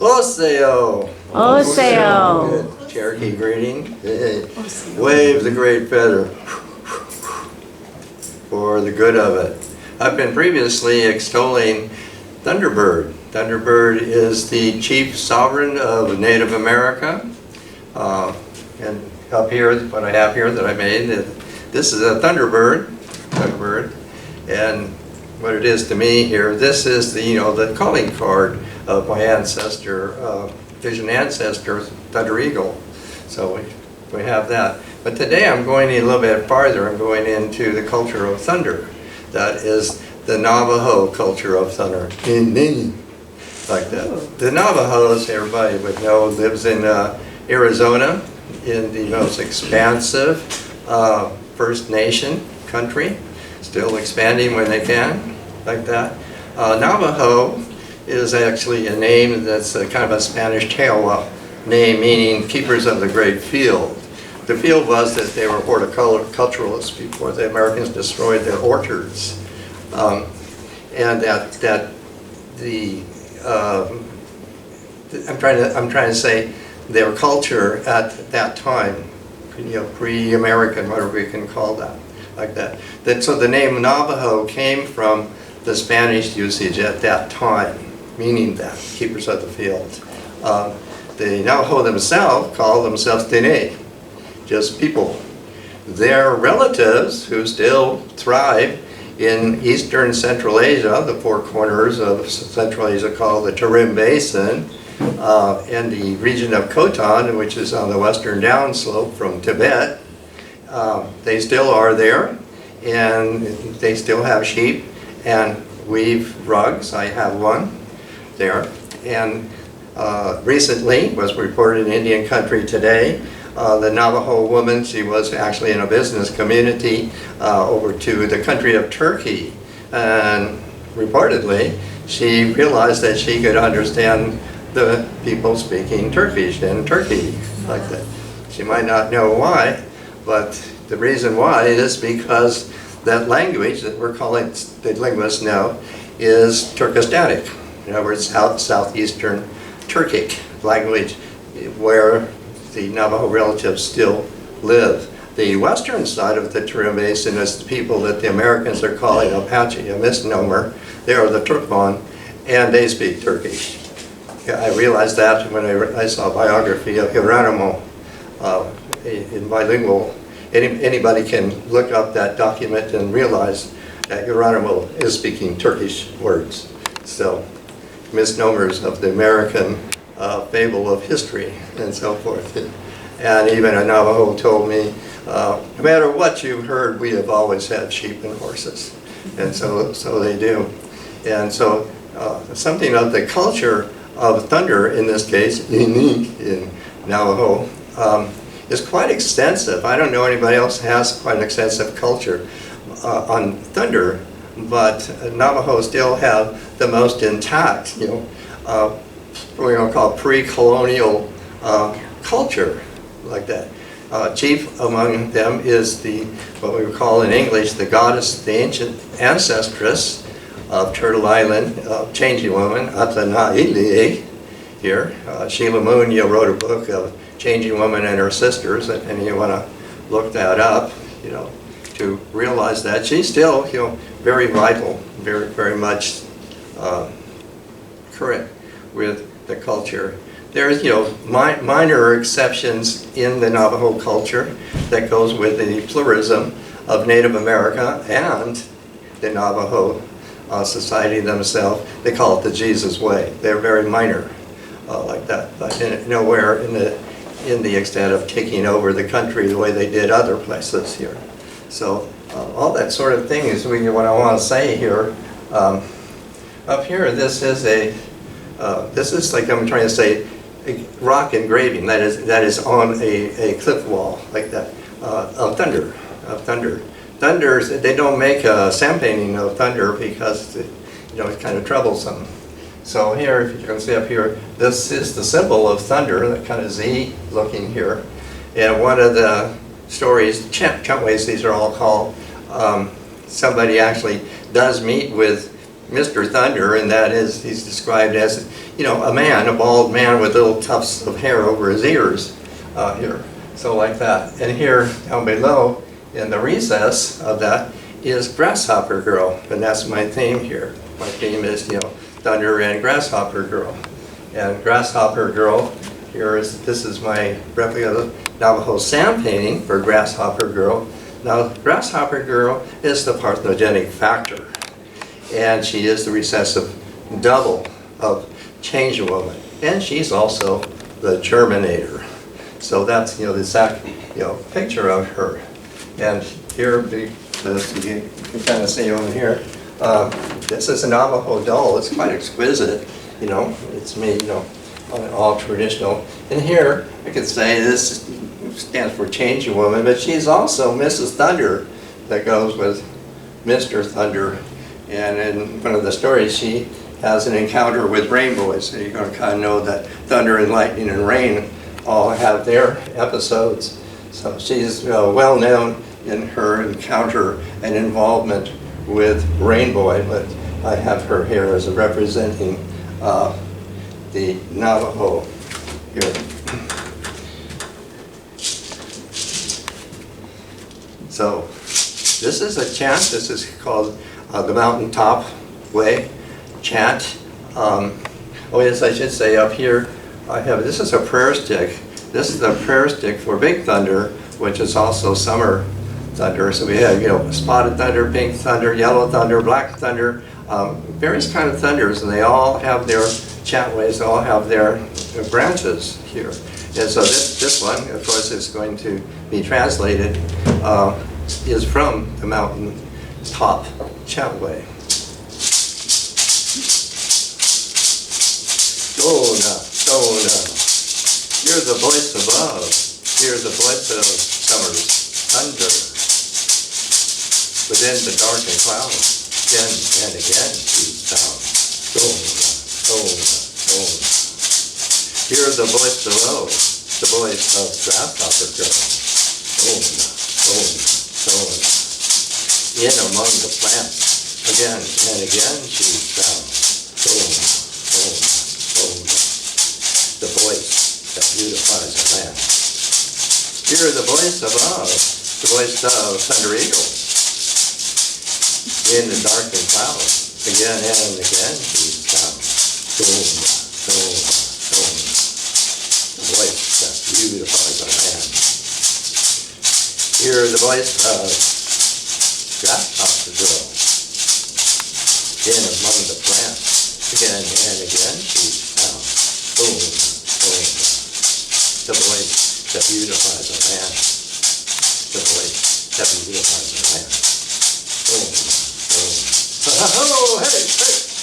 Oseo. Oseo. Good Cherokee greeting. Wave the great feather for the good of it. I've been previously extolling Thunderbird. Thunderbird is the chief sovereign of Native America. And up here, what I have here that I made, this is a Thunderbird. And what it is to me here, this is the, the calling card of my ancestor, vision ancestor, Thunder Eagle. So we have that. But today I'm going a little bit farther. I'm going into the culture of thunder. That is the Navajo culture of thunder. Like that. The Navajos, everybody would know, lives in Arizona, in the most expansive First Nation country. Still expanding when they can, like that. Navajo is actually a name that's kind of a Spanish tail name, meaning keepers of the great field. The field was that they were horticulturalists before the Americans destroyed their orchards, and that the I'm trying to say their culture at that time, pre-American, whatever we can call that, like that. So the name Navajo came from the Spanish usage at that time, meaning that, keepers of the field. The Navajo themselves call themselves Dene, just people. Their relatives, who still thrive in eastern Central Asia, the four corners of Central Asia called the Tarim Basin, and the region of Khotan, which is on the western downslope from Tibet, they still are there, and they still have sheep and weave rugs. I have one there. And recently, was reported in Indian Country Today, the Navajo woman, she was actually in a business community over to the country of Turkey, and reportedly she realized that she could understand the people speaking Turkish in Turkey, like that. She might not know why, but the reason why is because that language that we're calling, the linguists know, is Turkistanic. In other words, southeastern Turkic language, where the Navajo relatives still live. The western side of the Tarim Basin is the people that the Americans are calling Apache, a misnomer. They are the Turkmen, and they speak Turkish. I realized that when I saw a biography of Geronimo in bilingual. Anybody can look up that document and realize that Geronimo is speaking Turkish words. So, misnomers of the American fable of history and so forth. And even a Navajo told me, no matter what you heard, we have always had sheep and horses. And so they do. And so something of the culture of thunder, in this case, unique in Navajo, is quite extensive. I don't know anybody else has quite an extensive culture on thunder, but Navajo still have the most intact, what we're going to call pre-colonial culture, like that. Chief among them is what we would call in English the goddess, the ancient ancestress of Turtle Island, Changing Woman, Atanaili here. Sheila Moon wrote a book of Changing Woman and Her Sisters, and you want to look that up, to realize that she's still, very vital, very, very much current with the culture. There's, minor exceptions in the Navajo culture that goes with the pluralism of Native America and the Navajo society themselves. They call it the Jesus way. They're very minor like that, but nowhere in the extent of taking over the country the way they did other places here. So all that sort of thing is what I want to say here. Up here, this is like I'm trying to say, a rock engraving that is on a cliff wall like that of thunder. Thunders, they don't make a sand painting of thunder because it's kind of troublesome. So here, if you can see up here, this is the symbol of thunder, that kind of Z looking here. And one of the stories, Chantways, these are all called, somebody actually does meet with Mr. Thunder, and that is, he's described as, a man, a bald man with little tufts of hair over his ears here. So like that. And here down below in the recess of that is Grasshopper Girl. And that's my theme here. My theme is, Thunder and Grasshopper Girl. And Grasshopper Girl, this is my replica Navajo sand painting for Grasshopper Girl. Now, Grasshopper Girl is the parthenogenic factor. And she is the recessive double of Change Woman. And she's also the Germinator. So that's, the exact, picture of her. And here, you can kind of see over here, this is a Navajo doll. It's quite exquisite, It's made, all traditional. And here, I could say this stands for Change Woman, but she's also Mrs. Thunder that goes with Mr. Thunder. And in one of the stories, she has an encounter with rainbows. So you're going to kind of know that thunder and lightning and rain all have their episodes. So she's well known in her encounter and involvement with Rainbow, but I have her here as representing the Navajo here. So this is a chant. This is called the Mountaintop Way chant. Oh yes, I should say up here this is a prayer stick. This is a prayer stick for Big Thunder, which is also summer thunder. So we have spotted thunder, pink thunder, yellow thunder, black thunder, various kind of thunders, and they all have their chantways, they all have their branches here. And so this one, of course, is going to be translated, is from the mountain top chantway. Dona, Dona, hear the voice above, hear the voice of summer's thunder. Within the darkened clouds, again and again she found. Dona, Dona, Dona. Hear the voice below, the voice of Grasshopper Girl. Dona, Dona, Dona. In among the plants, again and again she found. Dona, Dona, Dona. The voice that beautifies the land. Hear the voice above, the voice of Thunder Eagle. In the darkened clouds, again and again she found. Dona, Dona, Dona. The voice that beautifies the land. Hear the voice of Grasshopper Girl. In among the plants, again and again she found. Dona, Dona. The voice that beautifies the land. The voice that beautifies the land. Dona, Dona. Oh, hey, hey.